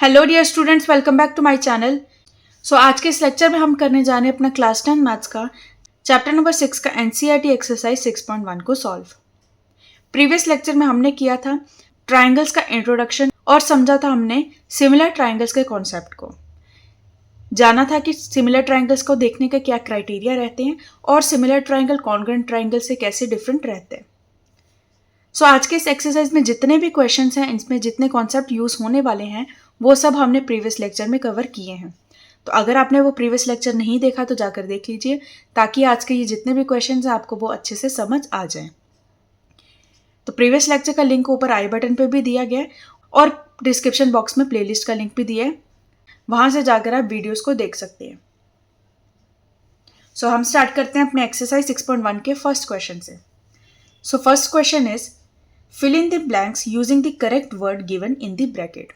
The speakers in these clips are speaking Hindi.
Hello dear students, welcome back to my channel. So आज के इस लेक्चर में हम करने जा रहे हैं अपना क्लास 10 मैथ्स का चैप्टर नंबर 6 का एनसीईआरटी एक्सरसाइज 6.1 को सॉल्व। प्रीवियस लेक्चर में हमने किया था ट्राइंगल्स का इंट्रोडक्शन और समझा था हमने सिमिलर ट्राइंगल्स के कॉन्सेप्ट को। जाना था कि सिमिलर ट्राइंगल्स को देखने के क्या क्राइटेरिया रहते हैं और सिमिलर ट्राइंगल कॉन्ग्रुएंट ट्राइंगल से कैसे डिफरेंट रहते हैं। सो आज के इस एक्सरसाइज में जितने भी क्वेश्चंस हैं, इसमें जितने कॉन्सेप्ट यूज होने वाले हैं वो सब हमने प्रीवियस लेक्चर में कवर किए हैं। तो अगर आपने वो प्रीवियस लेक्चर नहीं देखा तो जाकर देख लीजिए, ताकि आज के ये जितने भी क्वेश्चंस हैं आपको वो अच्छे से समझ आ जाए। तो प्रीवियस लेक्चर का लिंक ऊपर आई बटन पे भी दिया गया है और डिस्क्रिप्शन बॉक्स में प्लेलिस्ट का लिंक भी दिया है, वहां से जाकर आप वीडियोस को देख सकते हैं। सो हम स्टार्ट करते हैं अपने एक्सरसाइज 6.1 के फर्स्ट क्वेश्चन से। So first question is fill in the blanks using the correct word given in the bracket.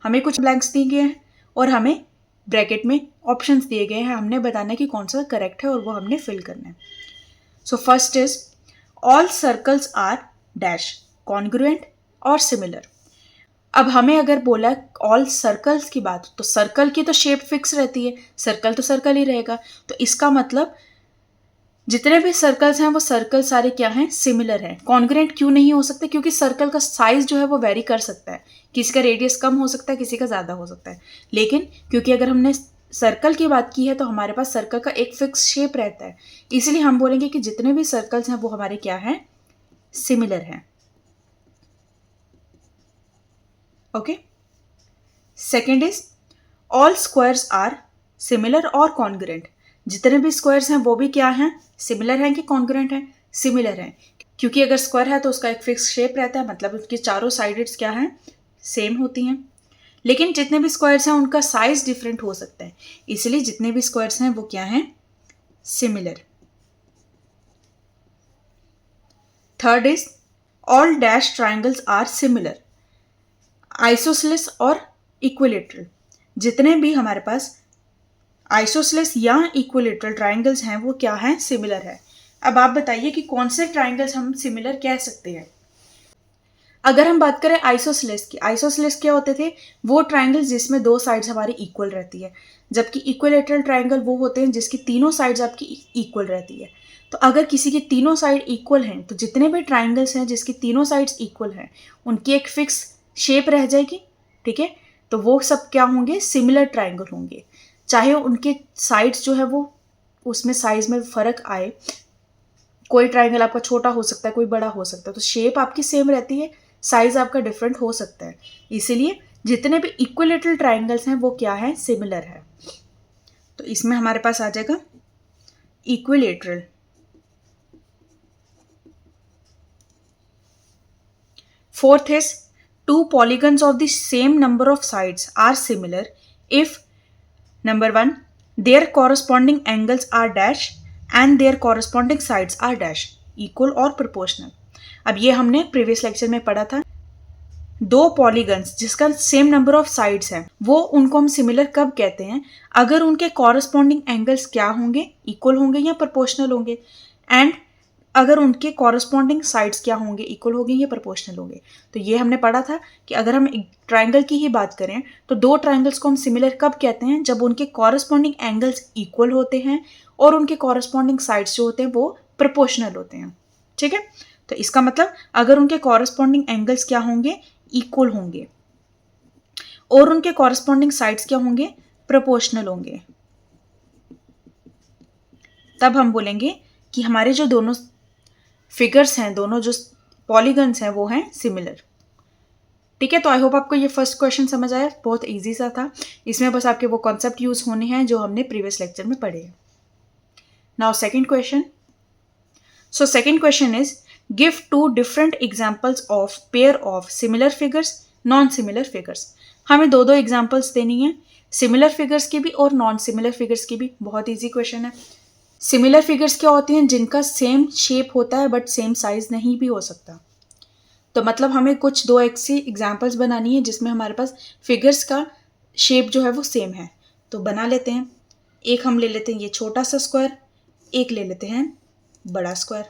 हमें कुछ ब्लैंक्स दिए गए हैं और हमें ब्रैकेट में ऑप्शंस दिए गए हैं, हमने बताना है कि कौन सा करेक्ट है और वो हमने फिल करना है। So first is all circles are dash congruent और सिमिलर। अब हमें अगर बोला ऑल सर्कल्स की बात, तो सर्कल की तो शेप फिक्स रहती है, सर्कल तो सर्कल ही रहेगा। तो इसका मतलब जितने भी सर्कल्स हैं वो सर्कल सारे क्या हैं, सिमिलर हैं। कॉन्ग्रुएंट क्यों नहीं हो सकते? क्योंकि सर्कल का साइज जो है वो वेरी कर सकता है, किसी का रेडियस कम हो सकता है, किसी का ज़्यादा हो सकता है। लेकिन क्योंकि अगर हमने सर्कल की बात की है तो हमारे पास सर्कल का एक फिक्स शेप रहता है, इसलिए हम बोलेंगे कि जितने भी सर्कल्स हैं वो हमारे क्या हैं, सिमिलर हैं। Okay. Second is all squares are similar और कॉन्ग्रुएंट। जितने भी स्क्वायर्स हैं वो भी क्या हैं, सिमिलर हैं कि कॉन्ग्रुएंट हैं? सिमिलर हैं, क्योंकि अगर स्क्वायर है तो उसका एक फिक्स शेप रहता है, मतलब उसकी चारों साइड्स क्या हैं, सेम होती हैं। लेकिन जितने भी स्क्वायर्स हैं उनका साइज डिफरेंट हो सकता है, इसलिए जितने भी स्क्वायर्स हैं वो क्या हैं, similar. Third is all dash triangles are similar, isosceles और इक्विलेटरल। जितने भी हमारे पास आइसोसेलेस या इक्विलेटरल ट्राइंगल्स हैं वो क्या हैं, सिमिलर है। अब आप बताइए कि कौन से ट्राइंगल्स हम सिमिलर कह सकते हैं। अगर हम बात करें आइसोसेलेस की, आइसोसेलेस क्या होते थे, वो ट्राइंगल्स जिसमें दो साइड्स हमारी इक्वल रहती है, जबकि इक्विलेटरल ट्राइंगल वो होते हैं जिसकी तीनों साइड्स आपकी इक्वल रहती है। तो अगर किसी की तीनों साइड इक्वल हैं तो जितने भी ट्राइंगल्स हैं जिसकी तीनों साइड्स इक्वल हैं उनकी एक फिक्स शेप रह जाएगी, ठीक है। तो वो सब क्या होंगे, सिमिलर ट्राइंगल होंगे, चाहे उनके साइड्स जो है वो उसमें साइज में फर्क आए। कोई ट्राइंगल आपका छोटा हो सकता है, कोई बड़ा हो सकता है, तो शेप आपकी सेम रहती है, साइज आपका डिफरेंट हो सकता है। इसीलिए जितने भी इक्विलेटरल ट्राइंगल्स हैं वो क्या है, सिमिलर है। तो इसमें हमारे पास आ जाएगा equilateral. Fourth is two polygons of the same number of sides are similar if number 1 their corresponding angles are dash and their corresponding sides are dash equal और proportional। अब ये हमने प्रीवियस लेक्चर में पढ़ा था, दो पॉलीगन्स जिसका सेम नंबर ऑफ साइड्स है वो उनको हम सिमिलर कब कहते हैं, अगर उनके कॉरस्पॉन्डिंग एंगल्स क्या होंगे, इक्वल होंगे या प्रोपोर्शनल होंगे, एंड अगर उनके कॉरस्पॉन्डिंग साइड्स क्या होंगे, इक्वल होंगे या प्रोपोर्शनल होंगे। तो ये हमने पढ़ा था कि अगर हम ट्राइंगल की ही बात करें तो दो ट्राइंगल्स को हम सिमिलर कब कहते हैं, जब उनके कॉरस्पॉन्डिंग एंगल्स इक्वल होते हैं और उनके कॉरस्पॉन्डिंग साइड्स जो होते हैं वो प्रोपोर्शनल होते हैं, ठीक है। तो इसका मतलब अगर उनके कॉरस्पॉन्डिंग एंगल्स क्या होंगे, इक्वल होंगे, और उनके कॉरस्पॉन्डिंग साइड्स क्या होंगे, प्रोपोर्शनल होंगे, तब हम बोलेंगे कि हमारे जो दोनों फिगर्स हैं, दोनों जो पॉलीगन्स हैं वो हैं सिमिलर, ठीक है। तो आई होप आपको ये फर्स्ट क्वेश्चन समझ आया, बहुत इजी सा था, इसमें बस आपके वो कॉन्सेप्ट यूज होने हैं जो हमने प्रीवियस लेक्चर में पढ़े हैं। Now second question. So second question is give two different examples of pair of similar figures non similar figures. हमें दो दो एग्जांपल्स देनी है, सिमिलर फिगर्स की भी और नॉन सिमिलर फिगर्स की भी। बहुत ईजी क्वेश्चन है। सिमिलर फिगर्स क्या होती हैं, जिनका सेम शेप होता है बट सेम साइज नहीं भी हो सकता। तो मतलब हमें कुछ दो ऐसी एग्जांपल्स बनानी है जिसमें हमारे पास फिगर्स का शेप जो है वो सेम है। तो बना लेते हैं, एक हम ले लेते हैं ये छोटा सा स्क्वायर, एक ले लेते हैं बड़ा स्क्वायर।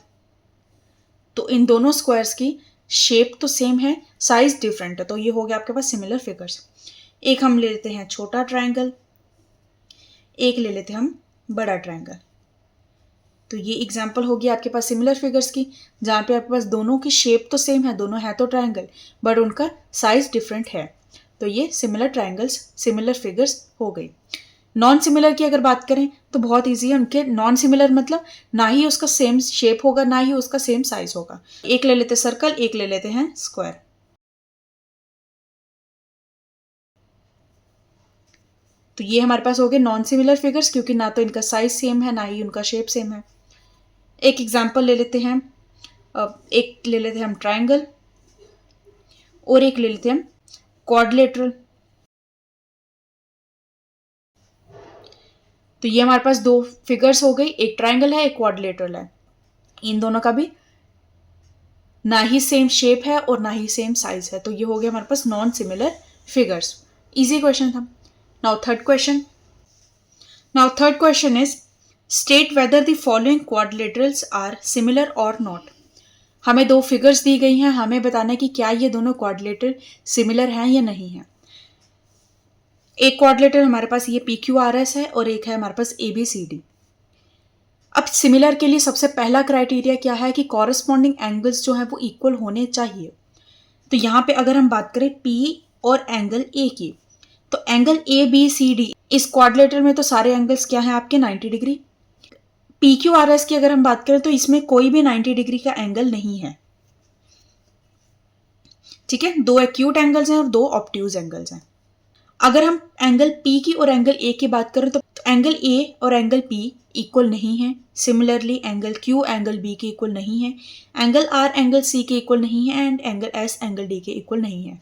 तो इन दोनों स्क्वायर्स की शेप तो सेम है, साइज डिफरेंट है, तो ये हो गया आपके पास सिमिलर फिगर्स। एक हम ले लेते हैं छोटा ट्रायंगल, एक ले लेते हैं हम बड़ा ट्रायंगल। तो ये एग्जाम्पल होगी आपके पास सिमिलर फिगर्स की, जहाँ पे आपके पास दोनों की शेप तो सेम है, दोनों है तो ट्रायंगल, बट उनका साइज डिफरेंट है। तो ये सिमिलर ट्रायंगल्स, सिमिलर फिगर्स हो गई। नॉन सिमिलर की अगर बात करें तो बहुत ईजी है। उनके नॉन सिमिलर मतलब ना ही उसका सेम शेप होगा, ना ही उसका सेम साइज होगा। एक ले लेते सर्कल, एक ले लेते हैं स्क्वायर। तो ये हमारे पास हो गए नॉन सिमिलर फिगर्स, क्योंकि ना तो इनका साइज सेम है, ना ही उनका शेप सेम है। एक एग्जाम्पल ले लेते हैं, एक ले लेते हैं हम ट्रायंगल और एक ले लेते हैं हम क्वाड्रिलेटरल। तो ये हमारे पास दो फिगर्स हो गई, एक ट्रायंगल है, एक क्वाड्रिलेटरल है। इन दोनों का भी ना ही सेम शेप है और ना ही सेम साइज है। तो ये हो गया हमारे पास non similar figures. Easy question था। Now third question is state whether the following quadrilaterals are similar और नॉट। हमें दो फिगर्स दी गई हैं, हमें बताना है कि क्या ये दोनों क्वाड्रिलेटरल सिमिलर हैं या नहीं है। एक क्वाड्रिलेटरल हमारे पास ये PQRS है और एक है हमारे पास ABCD। अब सिमिलर के लिए सबसे पहला क्राइटेरिया क्या है कि कॉरस्पॉन्डिंग एंगल्स जो है वो इक्वल होने चाहिए। तो यहाँ पे अगर हम बात करें P और एंगल A की, तो एंगल ABCD इस क्वाड्रिलेटरल में तो सारे एंगल्स क्या हैं आपके 90 डिग्री। PQRS की अगर हम बात करें तो इसमें कोई भी 90 डिग्री का एंगल नहीं है। ठीक है, दो एक्यूट एंगल्स हैं और दो ऑब्ट्यूज एंगल्स हैं। अगर हम एंगल P की और एंगल A की बात करें तो एंगल A और एंगल P इक्वल नहीं है। Similarly angle Q angle B के इक्वल नहीं है, एंगल R एंगल C के इक्वल नहीं है, and angle S angle D के इक्वल नहीं है।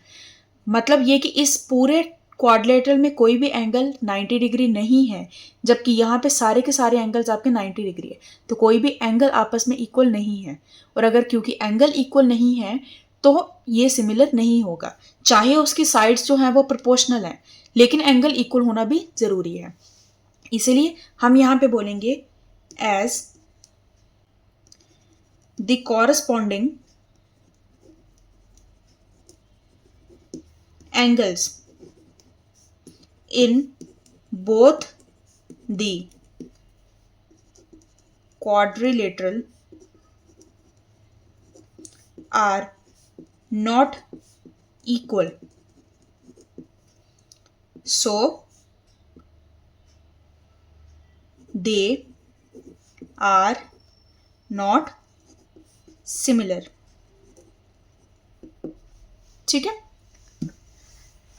मतलब ये कि इस पूरे क्वाड्रिलेटरल में कोई भी एंगल 90 डिग्री नहीं है, जबकि यहाँ पे सारे के सारे एंगल्स आपके 90 डिग्री है। तो कोई भी एंगल आपस में इक्वल नहीं है, और अगर क्योंकि एंगल इक्वल नहीं है तो ये सिमिलर नहीं होगा। चाहे उसकी साइड्स जो हैं वो प्रोपोर्शनल हैं, लेकिन एंगल इक्वल होना भी जरूरी है। इसीलिए हम यहाँ पे बोलेंगे as the corresponding angles in both the quadrilateral are not equal, so they are not similar। ठीक है,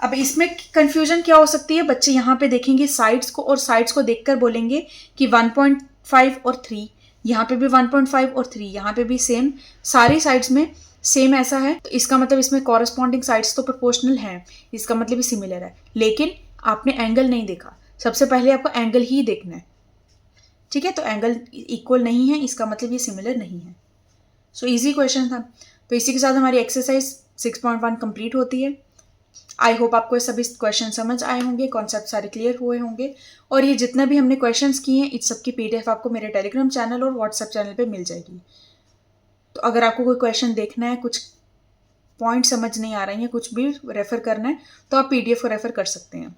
अब इसमें कंफ्यूजन क्या हो सकती है, बच्चे यहाँ पे देखेंगे साइड्स को और साइड्स को देखकर बोलेंगे कि 1.5 और 3, यहाँ पे भी 1.5 और 3, यहाँ पे भी सेम, सारी साइड्स में सेम ऐसा है, तो इसका मतलब इसमें कॉरस्पॉन्डिंग साइड्स तो प्रोपोर्शनल हैं, इसका मतलब ये सिमिलर है। लेकिन आपने एंगल नहीं देखा, सबसे पहले आपको एंगल ही देखना है। ठीक है, तो एंगल इक्वल नहीं है, इसका मतलब ये सिमिलर नहीं है। सो इजी क्वेश्चन था। तो इसी के साथ हमारी एक्सरसाइज 6.1 कंप्लीट होती है। आई होप आपको सभी क्वेश्चन समझ आए होंगे, कॉन्सेप्ट सारे क्लियर हुए होंगे, और ये जितना भी हमने क्वेश्चंस किए हैं इस सब की PDF आपको मेरे टेलीग्राम चैनल और व्हाट्सएप चैनल पे मिल जाएगी। तो अगर आपको कोई क्वेश्चन देखना है, कुछ पॉइंट समझ नहीं आ रही है, कुछ भी रेफर करना है, तो आप PDF को रेफर कर सकते हैं।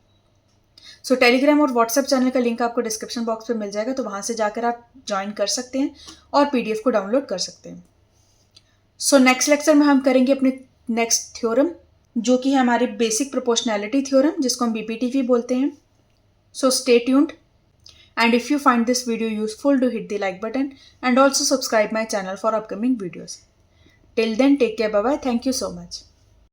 सो टेलीग्राम और व्हाट्सएप चैनल का लिंक आपको डिस्क्रिप्शन बॉक्स में मिल जाएगा, तो वहाँ से जाकर आप ज्वाइन कर सकते हैं और PDF को डाउनलोड कर सकते हैं। सो नेक्स्ट लेक्चर में हम करेंगे अपने नेक्स्ट थ्योरम, जो कि है हमारी बेसिक प्रोपोर्शनैलिटी थ्योरम, जिसको हम BPTV बोलते हैं। So stay tuned, and if you find this video useful, do hit the like button and also subscribe my channel for upcoming videos. Till then, take care, bye bye, thank you so much.